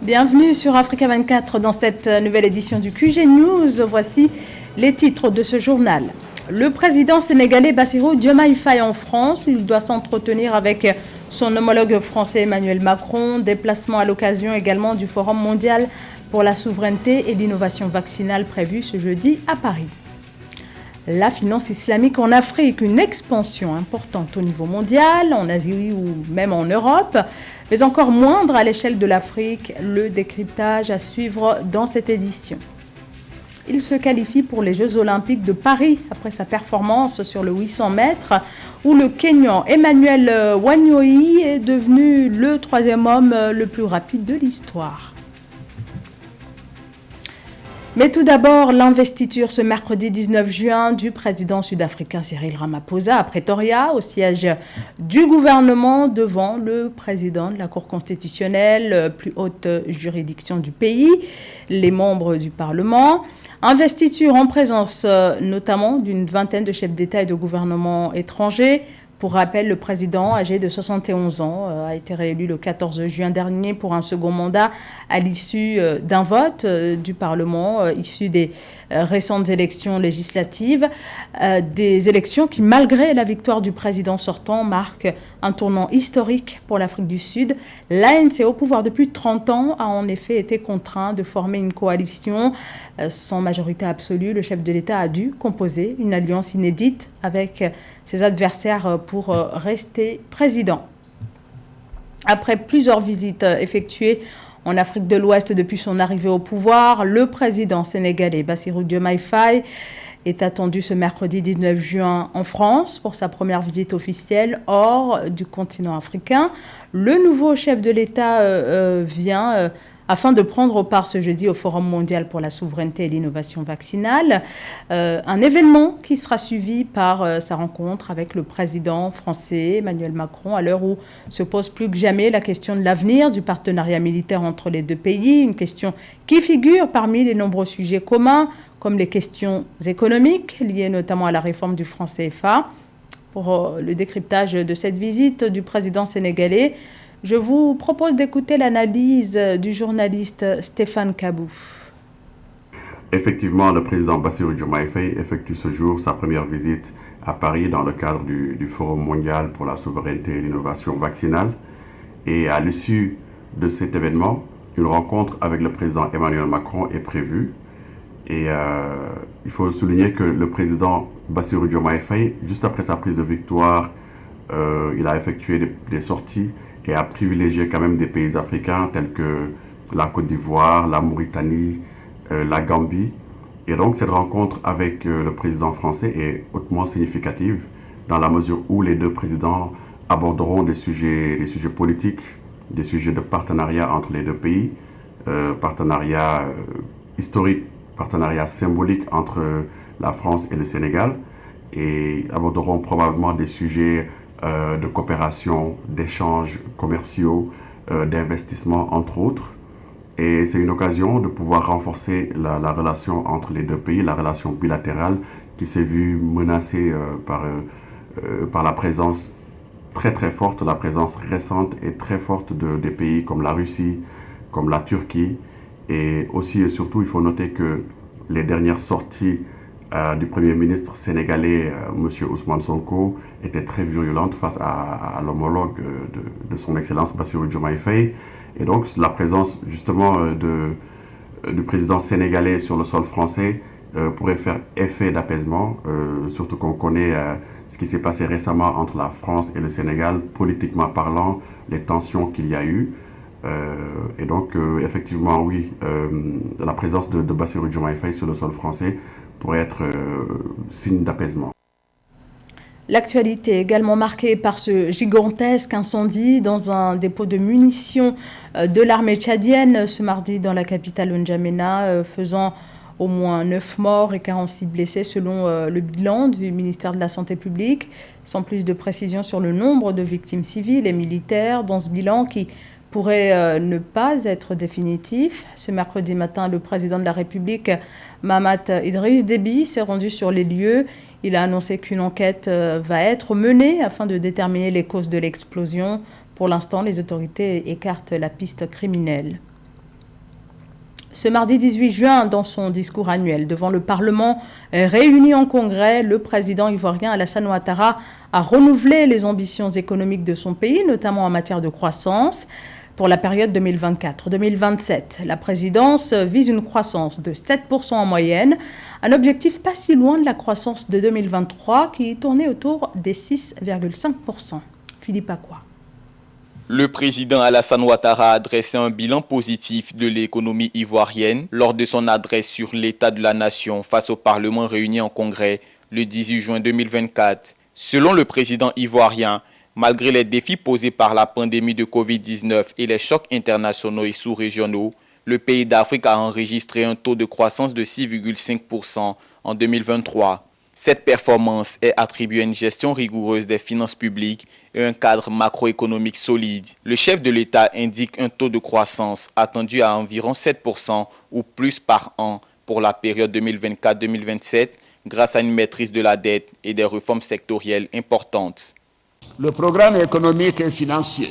Bienvenue sur Africa 24 dans cette nouvelle édition du QG News. Voici les titres de ce journal. Le président sénégalais Bassirou Diomaye Faye en France. Il doit s'entretenir avec son homologue français Emmanuel Macron. Déplacement à l'occasion également du Forum mondial pour la souveraineté et l'innovation vaccinale prévu ce jeudi à Paris. La finance islamique en Afrique, une expansion importante au niveau mondial, en Asie ou même en Europe, mais encore moindre à l'échelle de l'Afrique. Le décryptage à suivre dans cette édition. Il se qualifie pour les Jeux Olympiques de Paris après sa performance sur le 800 mètres où le Kényan Emmanuel Wanyoi est devenu le troisième homme le plus rapide de l'histoire. Mais tout d'abord, l'investiture ce mercredi 19 juin du président sud-africain Cyril Ramaphosa à Pretoria, au siège du gouvernement devant le président de la Cour constitutionnelle, plus haute juridiction du pays, les membres du Parlement. Investiture en présence notamment d'une vingtaine de chefs d'État et de gouvernements étrangers. Pour rappel, le président, âgé de 71 ans, a été réélu le 14 juin dernier pour un second mandat à l'issue d'un vote du Parlement issu des récentes élections législatives. Des élections qui, malgré la victoire du président sortant, marquent un tournant historique pour l'Afrique du Sud. L'ANC, au pouvoir depuis 30 ans, a en effet été contraint de former une coalition sans majorité absolue. Le chef de l'État a dû composer une alliance inédite avec ses adversaires pour rester président. Après plusieurs visites effectuées en Afrique de l'Ouest depuis son arrivée au pouvoir, le président sénégalais Bassirou Diomaye Faye est attendu ce mercredi 19 juin en France pour sa première visite officielle hors du continent africain. Le nouveau chef de l'État vient afin de prendre part ce jeudi au Forum mondial pour la souveraineté et l'innovation vaccinale. Un événement qui sera suivi par sa rencontre avec le président français Emmanuel Macron à l'heure où se pose plus que jamais la question de l'avenir du partenariat militaire entre les deux pays, une question qui figure parmi les nombreux sujets communs comme les questions économiques liées notamment à la réforme du franc CFA. Pour le décryptage de cette visite du président sénégalais, je vous propose d'écouter l'analyse du journaliste Stéphane Kabou. Effectivement, le président Bassirou Diomaye Faye effectue ce jour sa première visite à Paris dans le cadre du Forum mondial pour la souveraineté et l'innovation vaccinale. Et à l'issue de cet événement, une rencontre avec le président Emmanuel Macron est prévue. Et il faut souligner que le président Bassirou Diomaye Faye, juste après sa prise de victoire, il a effectué des sorties et a privilégié quand même des pays africains tels que la Côte d'Ivoire, la Mauritanie, la Gambie. Et donc cette rencontre avec le président français est hautement significative dans la mesure où les deux présidents aborderont des sujets politiques, des sujets de partenariat entre les deux pays, partenariat historique, partenariat symbolique entre la France et le Sénégal, et aborderont probablement des sujets de coopération, d'échanges commerciaux, d'investissement, entre autres. Et c'est une occasion de pouvoir renforcer la relation entre les deux pays, la relation bilatérale qui s'est vue menacée par la présence très très forte, la présence récente et très forte des pays comme la Russie, comme la Turquie. Et aussi et surtout, il faut noter que les dernières sorties du Premier ministre sénégalais, M. Ousmane Sonko, était très virulente face à l'homologue de son Excellence Bassirou Diomaye Faye. Et donc la présence justement du président sénégalais sur le sol français pourrait faire effet d'apaisement, surtout qu'on connaît ce qui s'est passé récemment entre la France et le Sénégal, politiquement parlant, les tensions qu'il y a eu. Et donc, effectivement, oui, la présence de Bassirou Diomaye Faye sur le sol français pourrait être signe d'apaisement. L'actualité est également marquée par ce gigantesque incendie dans un dépôt de munitions de l'armée tchadienne ce mardi dans la capitale N'Djamena, faisant au moins 9 morts et 46 blessés selon le bilan du ministère de la Santé publique, sans plus de précision sur le nombre de victimes civiles et militaires dans ce bilan qui pourrait ne pas être définitif. Ce mercredi matin, le président de la République, Mahamat Idriss Déby, s'est rendu sur les lieux. Il a annoncé qu'une enquête va être menée afin de déterminer les causes de l'explosion. Pour l'instant, les autorités écartent la piste criminelle. Ce mardi 18 juin, dans son discours annuel devant le Parlement réuni en congrès, le président ivoirien Alassane Ouattara a renouvelé les ambitions économiques de son pays, notamment en matière de croissance. Pour la période 2024-2027, la présidence vise une croissance de 7% en moyenne, un objectif pas si loin de la croissance de 2023 qui tournait autour des 6,5%. Philippe Akwa. Le président Alassane Ouattara a dressé un bilan positif de l'économie ivoirienne lors de son adresse sur l'état de la nation face au Parlement réuni en congrès le 18 juin 2024. Selon le président ivoirien, malgré les défis posés par la pandémie de Covid-19 et les chocs internationaux et sous-régionaux, le pays d'Afrique a enregistré un taux de croissance de 6,5% en 2023. Cette performance est attribuée à une gestion rigoureuse des finances publiques et un cadre macroéconomique solide. Le chef de l'État indique un taux de croissance attendu à environ 7% ou plus par an pour la période 2024-2027 grâce à une maîtrise de la dette et des réformes sectorielles importantes. Le programme économique et financier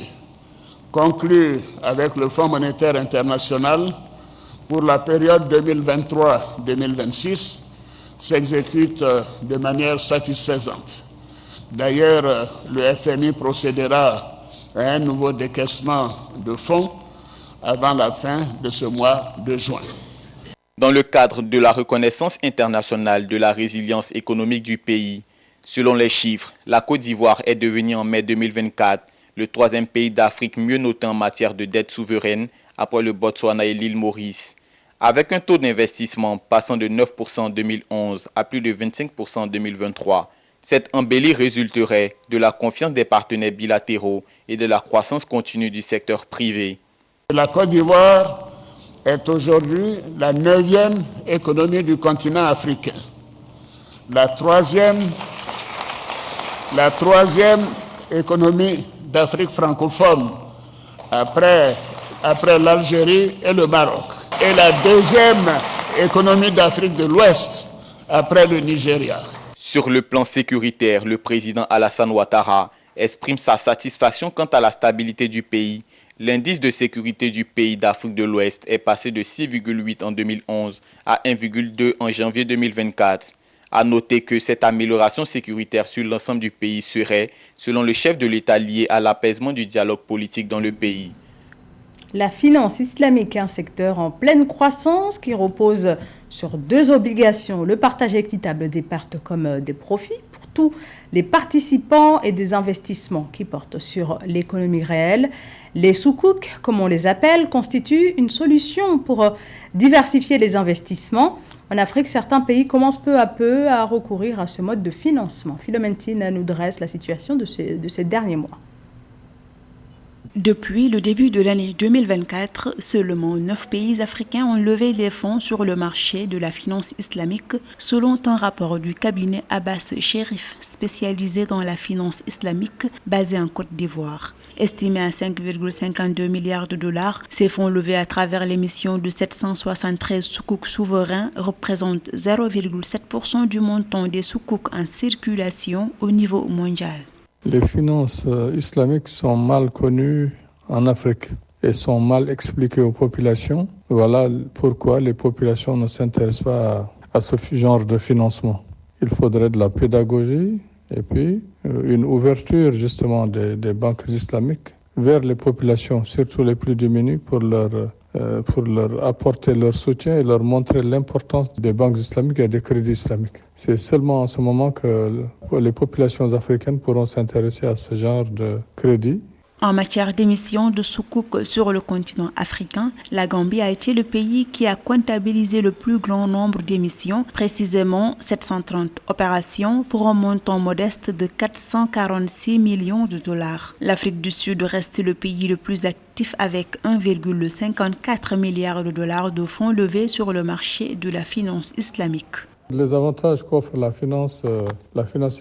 conclu avec le Fonds monétaire international pour la période 2023-2026 s'exécute de manière satisfaisante. D'ailleurs, le FMI procédera à un nouveau décaissement de fonds avant la fin de ce mois de juin. Dans le cadre de la reconnaissance internationale de la résilience économique du pays, selon les chiffres, la Côte d'Ivoire est devenue en mai 2024 le troisième pays d'Afrique mieux noté en matière de dette souveraine après le Botswana et l'île Maurice. Avec un taux d'investissement passant de 9% en 2011 à plus de 25% en 2023, cette embellie résulterait de la confiance des partenaires bilatéraux et de la croissance continue du secteur privé. La Côte d'Ivoire est aujourd'hui la 9e économie du continent africain, la troisième économie d'Afrique francophone après l'Algérie et le Maroc, et la deuxième économie d'Afrique de l'Ouest après le Nigeria. Sur le plan sécuritaire, le président Alassane Ouattara exprime sa satisfaction quant à la stabilité du pays. L'indice de sécurité du pays d'Afrique de l'Ouest est passé de 6,8 en 2011 à 1,2 en janvier 2024. À noter que cette amélioration sécuritaire sur l'ensemble du pays serait, selon le chef de l'État, liée à l'apaisement du dialogue politique dans le pays. La finance islamique est un secteur en pleine croissance qui repose sur deux obligations, le partage équitable des pertes comme des profits pour tous les participants et des investissements qui portent sur l'économie réelle. Les soukouks, comme on les appelle, constituent une solution pour diversifier les investissements. En Afrique, certains pays commencent peu à peu à recourir à ce mode de financement. Philomentine nous dresse la situation de ces derniers mois. Depuis le début de l'année 2024, seulement 9 pays africains ont levé des fonds sur le marché de la finance islamique, selon un rapport du cabinet Abbas Cherif, spécialisé dans la finance islamique, basé en Côte d'Ivoire. Estimé à 5,52 milliards de dollars, ces fonds levés à travers l'émission de 773 soukouks souverains représentent 0,7% du montant des soukouks en circulation au niveau mondial. Les finances islamiques sont mal connues en Afrique et sont mal expliquées aux populations. Voilà pourquoi les populations ne s'intéressent pas à ce genre de financement. Il faudrait de la pédagogie et puis une ouverture justement des banques islamiques vers les populations, surtout les plus démunies, pour leur apporter leur soutien et leur montrer l'importance des banques islamiques et des crédits islamiques. C'est seulement en ce moment que les populations africaines pourront s'intéresser à ce genre de crédit. En matière d'émissions de soukouks sur le continent africain, la Gambie a été le pays qui a comptabilisé le plus grand nombre d'émissions, précisément 730 opérations pour un montant modeste de 446 millions de dollars. L'Afrique du Sud reste le pays le plus actif avec 1,54 milliard de dollars de fonds levés sur le marché de la finance islamique. Les avantages qu'offre la finance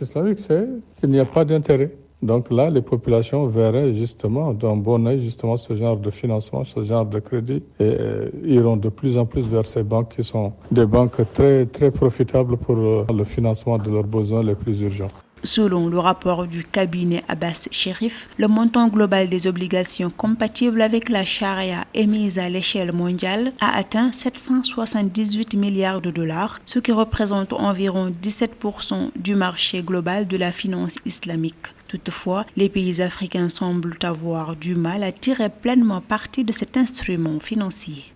islamique, c'est qu'il n'y a pas d'intérêt. Donc là, les populations verraient justement d'un bon œil justement ce genre de financement, ce genre de crédit et iront de plus en plus vers ces banques qui sont des banques très, très profitables pour le financement de leurs besoins les plus urgents. Selon le rapport du cabinet Abbas Cherif, le montant global des obligations compatibles avec la charia émise à l'échelle mondiale a atteint 778 milliards de dollars, ce qui représente environ 17% du marché global de la finance islamique. Toutefois, les pays africains semblent avoir du mal à tirer pleinement parti de cet instrument financier.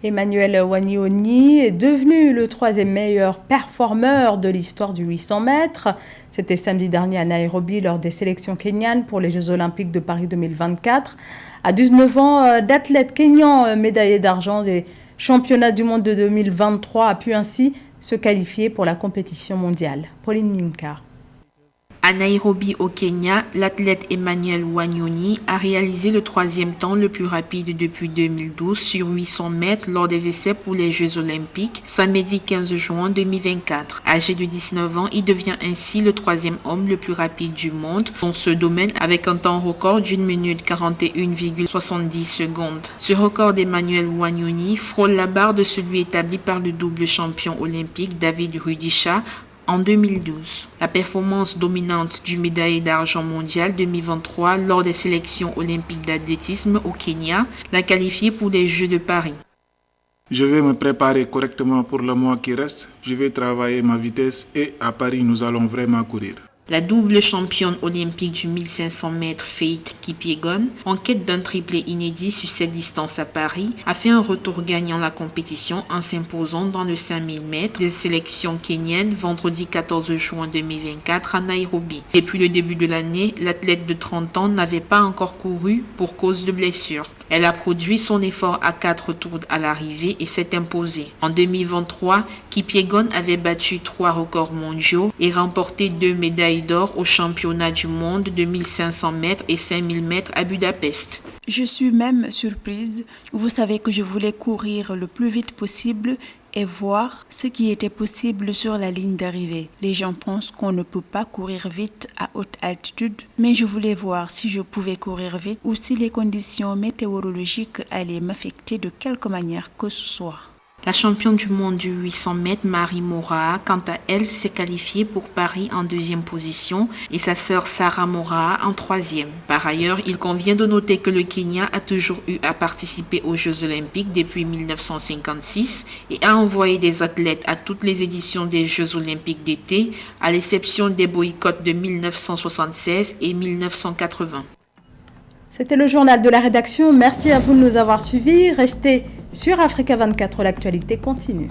Emmanuel Wanyonyi est devenu le 3e meilleur performeur de l'histoire du 800 mètres. C'était samedi dernier à Nairobi lors des sélections kenyanes pour les Jeux Olympiques de Paris 2024. À 19 ans, d'athlète kényan médaillé d'argent des championnats du monde de 2023 a pu ainsi se qualifier pour la compétition mondiale. Pauline Minka. À Nairobi, au Kenya, l'athlète Emmanuel Wanyonyi a réalisé le 3e temps le plus rapide depuis 2012 sur 800 mètres lors des essais pour les Jeux Olympiques, samedi 15 juin 2024. Âgé de 19 ans, il devient ainsi le 3e homme le plus rapide du monde dans ce domaine avec un temps record d'1 minute 41,70 secondes. Ce record d'Emmanuel Wanyonyi frôle la barre de celui établi par le double champion olympique David Rudisha en 2012. La performance dominante du médaillé d'argent mondial 2023 lors des sélections olympiques d'athlétisme au Kenya l'a qualifié pour les Jeux de Paris. Je vais me préparer correctement pour le mois qui reste. Je vais travailler ma vitesse et à Paris, nous allons vraiment courir. La double championne olympique du 1500 mètres Faith Kipyegon, en quête d'un triplé inédit sur cette distance à Paris, a fait un retour gagnant la compétition en s'imposant dans le 5000 mètres des sélections kenyennes vendredi 14 juin 2024 à Nairobi. Depuis le début de l'année, l'athlète de 30 ans n'avait pas encore couru pour cause de blessure. Elle a produit son effort à 4 tours à l'arrivée et s'est imposée. En 2023, Kipyegon avait battu 3 records mondiaux et remporté 2 médailles d'or aux championnats du monde de 1500 mètres et 5000 mètres à Budapest. Je suis même surprise. Vous savez que je voulais courir le plus vite possible et voir ce qui était possible sur la ligne d'arrivée. Les gens pensent qu'on ne peut pas courir vite à haute altitude, mais je voulais voir si je pouvais courir vite ou si les conditions météorologiques allaient m'affecter de quelque manière que ce soit. La championne du monde du 800 mètres, Marie Moraa, quant à elle, s'est qualifiée pour Paris en 2e position et sa sœur Sarah Moraa en 3e. Par ailleurs, il convient de noter que le Kenya a toujours eu à participer aux Jeux Olympiques depuis 1956 et a envoyé des athlètes à toutes les éditions des Jeux Olympiques d'été, à l'exception des boycotts de 1976 et 1980. C'était le journal de la rédaction. Merci à vous de nous avoir suivis. Restez sur Africa 24, l'actualité continue.